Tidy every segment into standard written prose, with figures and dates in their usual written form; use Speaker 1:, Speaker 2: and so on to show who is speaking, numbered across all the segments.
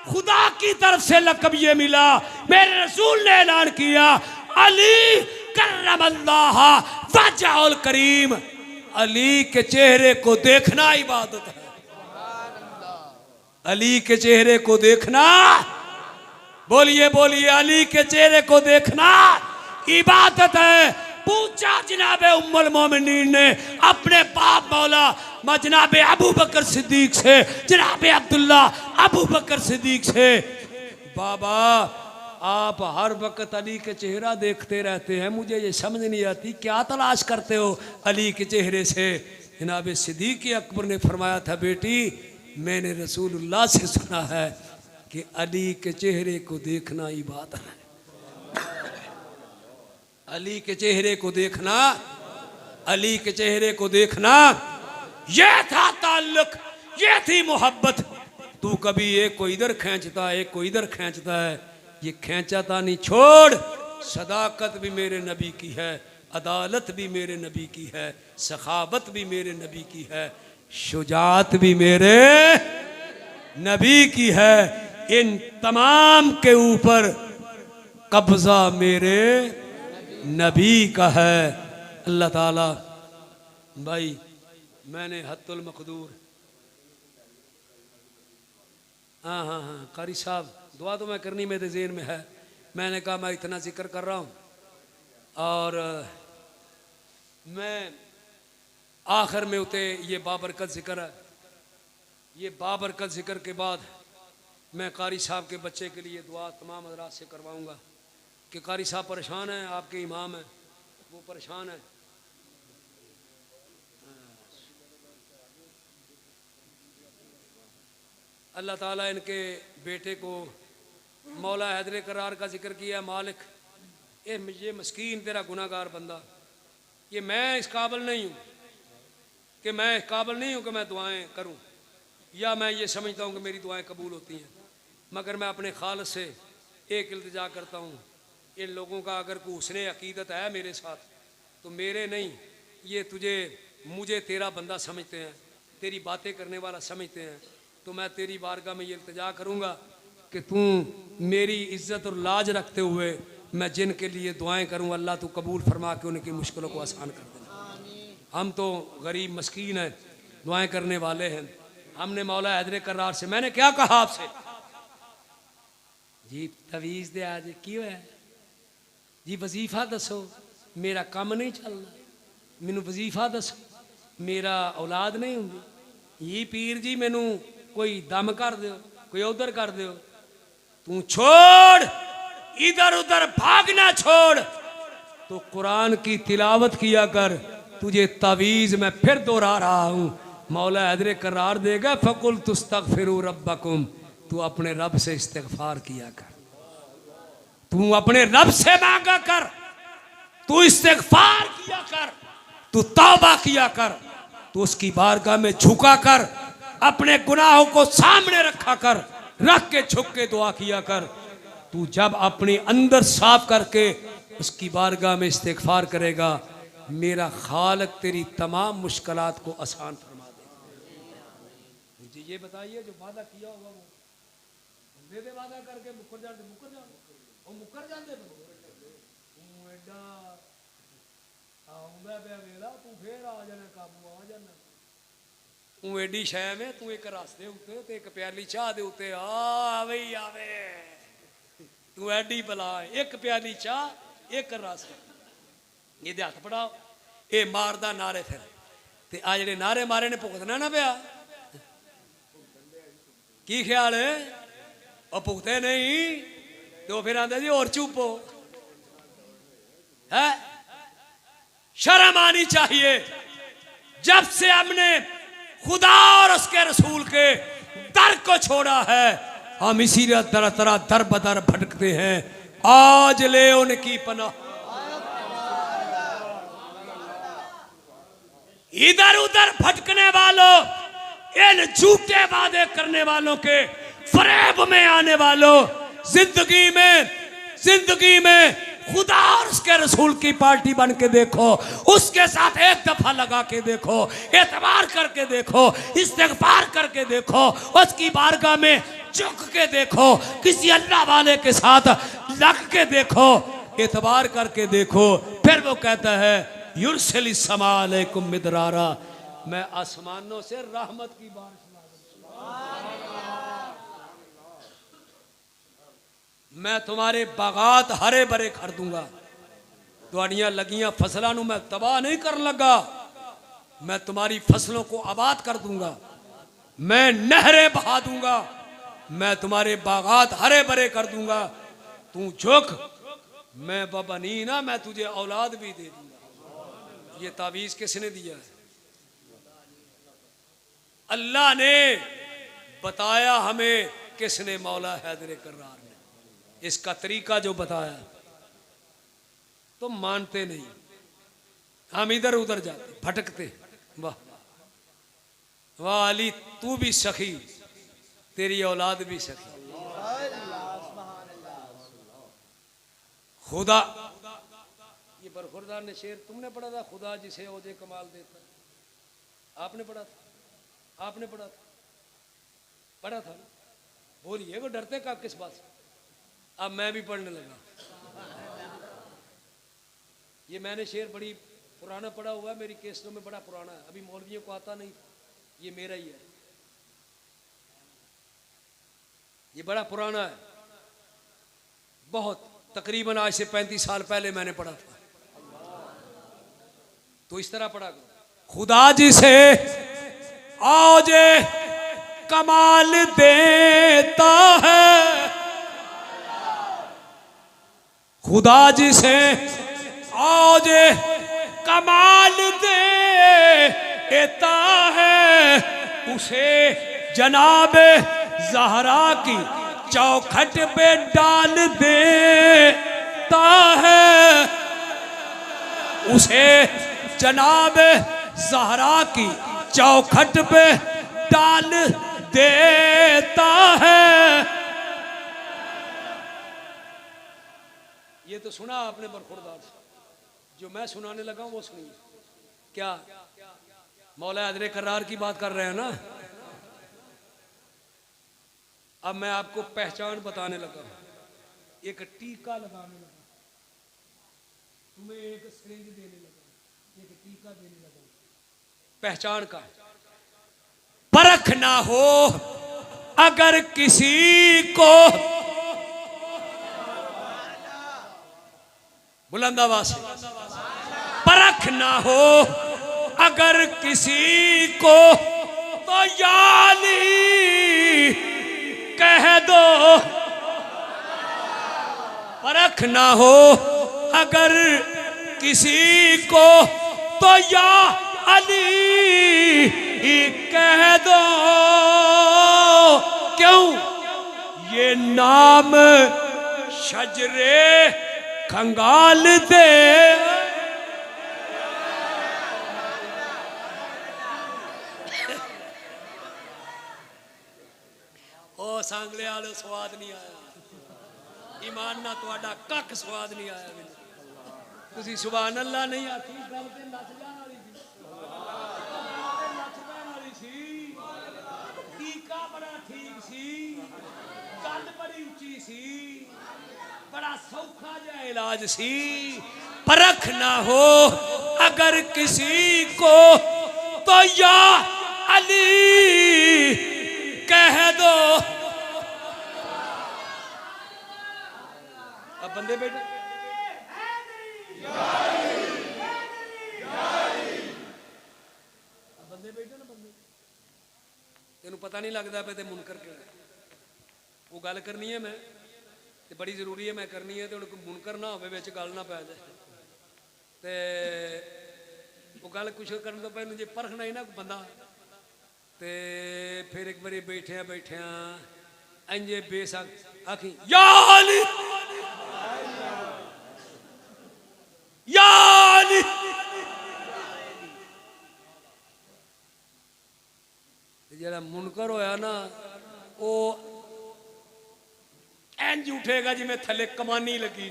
Speaker 1: खुदा की तरफ से लक़ब ये मिला, मेरे रसूल ने ऐलान किया, अली करमल्लाह वजहुल करीम, अली के चेहरे को देखना इबादत है। अली के चेहरे को देखना, बोलिए बोलिए, अली के चेहरे को देखना इबादत है। पूछा जनाबे उम्मुल मोमिनीन ने अपने बाप मौला जनाबे अबू बकर सिद्दीक से, जनाबे अब्दुल्ला अबू बकर सिद्दीक से, बाबा आप हर वक्त अली के चेहरा देखते रहते हैं, मुझे ये समझ नहीं आती क्या तलाश करते हो अली के चेहरे से। जनाबे सिद्दीक अकबर ने फरमाया था, बेटी मैंने रसूलुल्लाह से सुना है कि अली के चेहरे को देखना इबादत है। अली के चेहरे को देखना, अली के चेहरे को देखना, ये था ताल्लुक, ये थी मोहब्बत। तू कभी एक को इधर खींचता है, एक को इधर खींचता है, ये खींचाता नहीं, छोड़। सदाकत भी मेरे नबी की है, अदालत भी मेरे नबी की है, सखावत भी मेरे नबी की है, शुजात भी मेरे नबी की है। इन तमाम के ऊपर कब्जा मेरे नबी का है। अल्लाह ताला भाई, मैंने हत्तुल मकदूर, हाँ हाँ हाँ कारी साहब, दुआ तो मैं करनी मेरे ज़हन में है, मैंने कहा मैं इतना जिक्र कर रहा हूँ और मैं आखिर में उते ये बाबरकत जिक्र है, ये बाबरकत जिक्र के बाद मैं कारी साहब के बच्चे के लिए दुआ तमाम हज़रात से करवाऊँगा कि कारी साहब परेशान हैं, आपके इमाम हैं वो परेशान है। अल्लाह ताला इनके बेटे को मौला हैदर करार का जिक्र किया, मालिक ये मस्कीन तेरा गुनाहगार बंदा, ये मैं इस काबिल नहीं हूँ कि मैं इस काबिल नहीं हूँ कि मैं दुआएं करूँ, या मैं ये समझता हूँ कि मेरी दुआएं कबूल होती हैं, मगर मैं अपने खालिस से एक इल्तिजा करता हूँ, इन लोगों का अगर कोई हुस्ने अकीदत है मेरे साथ तो मेरे नहीं, ये तुझे मुझे तेरा बंदा समझते हैं, तेरी बातें करने वाला समझते हैं, तो मैं तेरी बारगाह में ये इल्तिजा करूँगा कि तू मेरी इज्जत और लाज रखते हुए मैं जिनके लिए दुआएं करूँ, अल्लाह तू कबूल फरमा के उनकी मुश्किलों को आसान कर देना। हम तो गरीब मस्कीन हैं, दुआएं करने वाले हैं। हमने मौला हैदर करार से, मैंने क्या कहा आपसे जी, तवीज़ दे आज क्यों है जी, वजीफा दसो, मेरा काम नहीं चलना, मैनू वजीफा दसो, मेरा औलाद नहीं होंगी, ये पीर जी मैनू कोई दम कर दो, कोई उधर कर दो। तू छोड़, इधर उधर भागना छोड़, तो कुरान की तिलावत किया कर। तुझे तावीज़ मैं फिर दोहरा रहा हूँ, मौला हैदर करार देगा, फ़कुल तुस्तग़फिरू रब्बकुम, तू अपने रब से इस्तिग़फ़ार किया कर, तू अपने रब से मांगा कर, तू इस्तिग़फ़ार किया कर, तू तौबा किया कर, तू उसकी बारगाह में झुका कर, अपने गुनाहों को सामने रखा कर, रख के झुक के दुआ किया कर। तू जब अपने अंदर साफ करके उसकी बारगाह में इस्तिग़फ़ार करेगा, मेरा खालिक तेरी तमाम मुश्किलात को आसान फरमा देगा। मुझे ये बताइए, जो वादा किया होगा वो दे दे, वादा करके मुकर जाते, मुकर जाओ, वो मुकर जाते, तू एडा आऊंगा पे वेला, तू फिर आ जाना, काबू आ जाना, तू एडी शय में, तू एक रास्ते उत्ते ते एक प्याली चाह दे उत्ते आवे ही आवे, तू एडी बला, एक प्याली चाह एक रास्ते, ये हथ पड़ाओ, ये मारदा नारे, फिर ते आ जेडे नारे मारे ने भुगतना ना पिया, की ख्याल है, और भुगते नहीं तो फिर आंदे जी और चुपो है। शर्म आनी चाहिए। जब से हमने खुदा और उसके रसूल के दर को छोड़ा है, हम इसी तरह तरह दर बदर भटकते हैं। आज ले उनकी पनाह, इधर उधर भटकने वालों, इन झूठे वादे करने वालों के फरेब में आने वालों, जिंदगी में खुदा और उसके रसूल की पार्टी बन के देखो, उसके साथ एक दफा लगा के देखो, एतबार करके देखो, इस्तिग़फ़ार करके देखो, उसकी बारगाह में झुक के देखो, किसी अल्लाह वाले के साथ लग के देखो, एतबार करके देखो। फिर वो कहता है युरसिलिस समा अलैकुम मिदरारा, मैं आसमानों से रहमत की बारिश, मैं तुम्हारे बागात हरे भरे कर दूंगा, तुहाड़ियां लगियां फसलों को मैं तबाह नहीं कर लगा, मैं तुम्हारी फसलों को आबाद कर दूंगा, मैं नहरें बहा दूंगा, मैं तुम्हारे बागात हरे भरे कर दूंगा, तू झुक, मैं बबनी ना, मैं तुझे औलाद भी दे दूंगा। ये तावीज़ किसने दिया है? अल्लाह ने बताया हमें, किसने? मौला हैदर कर्रार ने। इसका तरीका जो बताया, तो मानते नहीं, हम इधर उधर जाते भटकते। वाह वाह अली, तू भी सखी, तेरी औलाद भी सखी। खुदा, ये बरखुरदार ने शेर तुमने पढ़ा था, खुदा जिसे ओजे कमाल देता, आपने पढ़ा था? आपने पढ़ा था? पढ़ा था? बोलिए, वो डरते का किस बात से? अब मैं भी पढ़ने लगा। ये मैंने शेर बड़ी पुराना पढ़ा हुआ है, मेरी केसों में बड़ा पुराना है, अभी मौलवियों को आता नहीं, ये मेरा ही है, ये बड़ा पुराना है बहुत, तकरीबन आज से 35 साल पहले मैंने पढ़ा था। तो इस तरह पढ़ा करो, खुदा जिसे औजे कमाल देता है, खुदा जिसे औजे कमाल देता है, उसे जनाब ज़हरा की चौखट पे डाल देता है, उसे जनाब ज़हरा की चौखट पे डाल देता है। ये तो सुना आपने बरखुरदार से, जो मैं सुनाने लगा हूं वो सुनिए। क्या मौला हैदर कर्रार की बात कर रहे हैं ना? अब मैं आपको पहचान बताने लगा, एक टीका लगाने लगा, तुम्हें एक सिरिंज देने लगा, एक टीका देने लगा, पहचान का। परख ना हो अगर किसी को, बुलंद आवाज से, परख ना हो अगर किसी को, तो याली कह दो, परख ना हो अगर किसी को, तो या अली कह दो। क्यों? ये नाम शजरे खंगाल दे, ओ सांगले वाले स्वाद नहीं आया, ईमान ना तुहाडा कख स्वाद नहीं आया मैनू। तुसी सुभान अल्लाह नहीं आखी, गल ते नच जाण वाली सी, नच पैण वाली सी, टीका बड़ा ठीक सी, गल बड़ी उच्ची सी, बड़ा सौखा जा इलाज सी। परख ना हो अगर किसी को, तो या अली कह दो। अब बंदे बैठे, बंदे बैठे ना, बंदे तेन पता नहीं लगता पे मुनकर के वो गल करनी है, मैं ते बड़ी जरूरी है, मैं करनी है, तो मुनकर ना होवे विच गल ना पै जाए, ते वो गल कुछ करने तो पहले जे परखना ही ना बंदा, ते फिर एक बारी बैठिया बैठिया इंजे बेशक आखी या अली या अली, जरा मुनकर होया ना वो इंज उठेगा जिमें थले कमानी लगी,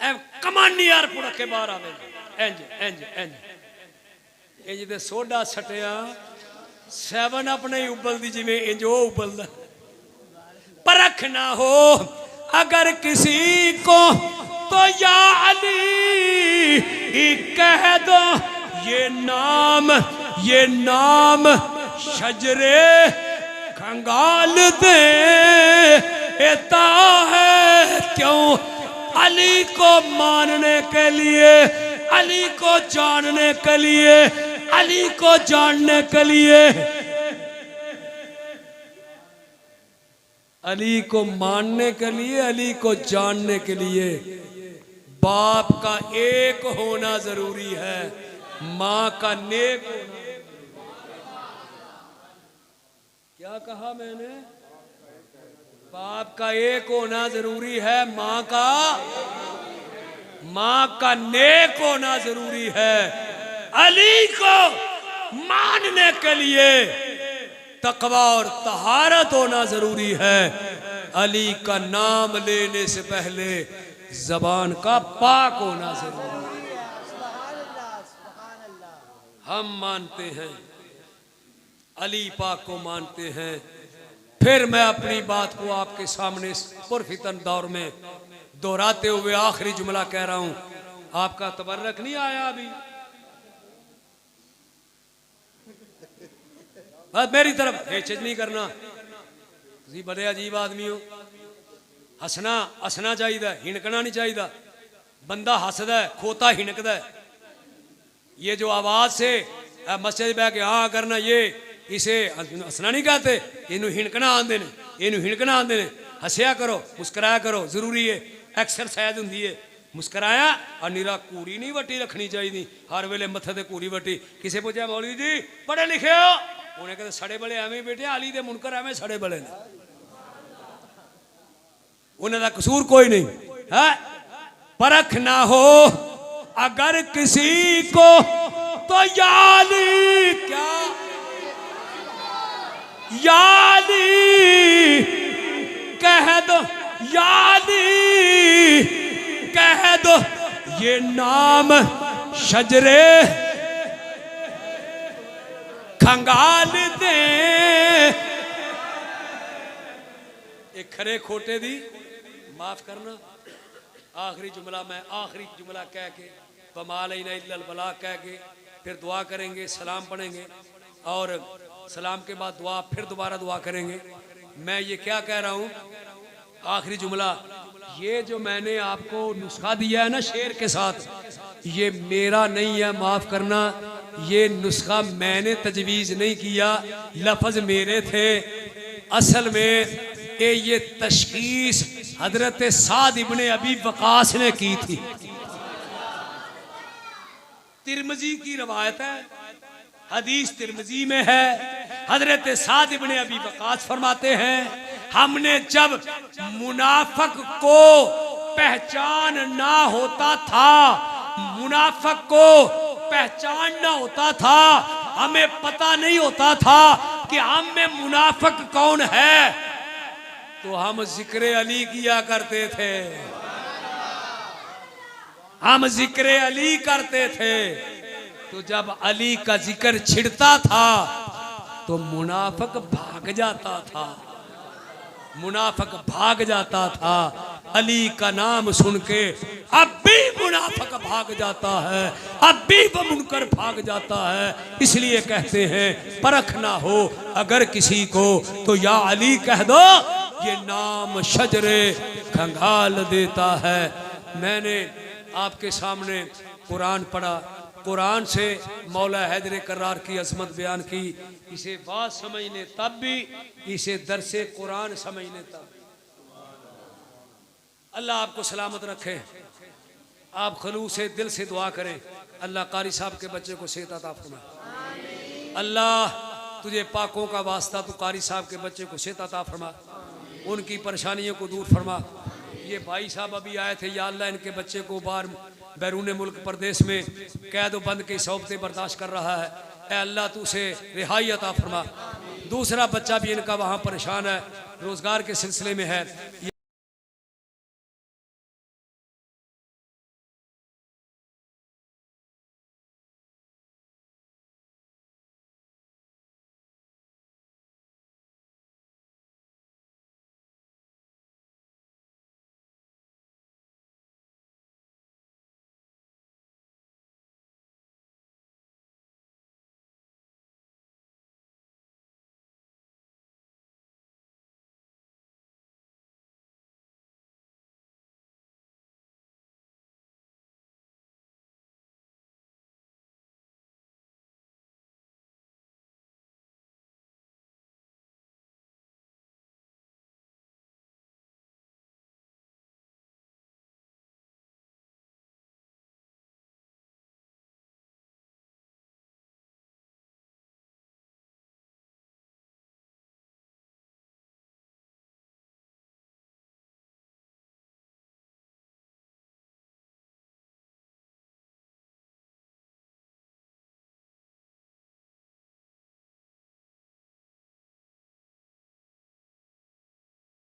Speaker 1: ਐ ਕਮਾਨੀ ਯਾਰ ਪੁੜ ਕੇ ਬਾਹਰ ਆਵੇ ਇੰਜ ਇੰਜ ਇੰਜ ਇੰਜ ਦੇ ਸੋਡਾ ਛਟਿਆ 7 अपने ही उबलती जिमें इंज वो उबलदा। परख ना हो अगर किसी को तो या अली कह दो, ये नाम शजरे खंगाल देता है। क्यों? अली को मानने के लिए, अली को जानने के लिए, अली को जानने के लिए, अली को मानने के लिए, अली को जानने के लिए बाप का एक होना जरूरी है, माँ का नेक होना। क्या कहा मैंने? बाप का एक होना जरूरी है, माँ का नेक होना जरूरी है। अली को मानने के लिए तकवा और तहारत होना जरूरी है। अली का नाम लेने से पहले जबान का पाक होना जरूरी है। हम मानते हैं, अली पाक को मानते हैं। फिर मैं अपनी बात को आपके सामने पुरफितन दौर में दोहराते हुए आखिरी जुमला कह रहा हूं। आपका तबर्रक नहीं आया अभी? मेरी तरफ हेचज नहीं करना। तुसी बड़े अजीब आदमी हो। हसना हसना चाहिए, हिणकना नहीं चाहिए। बंदा हसदा है, खोता हिणकदा है। ये जो आवाज से मस्जिद बह के हाँ करना, ये इसे हसना नहीं कहते, इनू हिणकना आंदे ने, इनू हिणकना आंदे ने। हसया करो, मुस्कराया करो, जरूरी है, एक्सरसाइज होंदी है। मुस्कराया और निरा कूड़ी नहीं वटी रखनी चाहिए। हर वेले मत्थे ते कूड़ी वटी। किसे पूछा मौलवी जी पढ़े लिखे हो? उन्हें कहते सड़े बड़े एवं बेटे, अली दे मुनकर एवं सड़े बड़े ने, उन्हें दा कसूर कोई नहीं है। परख ना हो अगर किसी को तो याली, क्या याली कह दो, याली कह दो, ये नाम शजरे खंगाल दे। एक खरे खोटे दी माफ करना। आखिरी जुमला मैं आखिरी जुमला कह के बमालैना इल्लल बला कह के फिर दुआ करेंगे, सलाम पढ़ेंगे और सलाम के बाद दुआ, फिर दोबारा दुआ करेंगे। मैं ये क्या कह रहा हूँ, आखिरी जुमला, ये जो मैंने आपको नुस्खा दिया है ना शेर के साथ, ये मेरा नहीं है, माफ करना। ये नुस्खा मैंने तजवीज़ नहीं किया, लफ्ज़ मेरे थे। असल में ये तशखीस हजरत साद इब्ने अबी वकास ने की थी। तिरमिजी की रवायत है, हदीस तिरमिजी में है। हजरत साद इब्ने अबी वकास फरमाते हैं, हमने जब मुनाफिक को पहचान ना होता था, मुनाफिक को पहचानना होता था, हमें पता नहीं होता था कि हम में मुनाफिक कौन है, तो हम जिक्र अली किया करते थे। हम जिक्र अली करते थे। तो जब अली का जिक्र छिड़ता था तो मुनाफिक भाग जाता था, मुनाफिक भाग जाता था। अली का नाम सुन के अब भी मुनाफिक भाग जाता है, अब भी वो मुनकर भाग जाता है। इसलिए कहते हैं परख ना हो अगर किसी को तो या अली कह दो, ये नाम शजरे खंगाल देता है। मैंने आपके सामने कुरान पढ़ा, कुरान से मौला हैदर करार की अजमत बयान की। इसे बात समझने तब भी, इसे दरसे कुरान समझने तब। अल्लाह आपको सलामत रखे। आप खलूस से दिल से दुआ करें, अल्लाह कारी साहब के बच्चे को सेहत अता फरमाए। अल्लाह तुझे पाकों का वास्ता, तू कारी साहब के बच्चे को सेहत अता फरमा, उनकी परेशानियों को दूर फरमा। ये भाई साहब अभी आए थे, या अल्लाह इनके बच्चे को बाहर बैरून मुल्क प्रदेश में कैद व बंद की सौबतें बर्दाश्त कर रहा है, ऐ अल्लाह तू उसे रिहाई अता फरमा। दूसरा बच्चा भी इनका वहाँ परेशान है, रोज़गार के सिलसिले में है।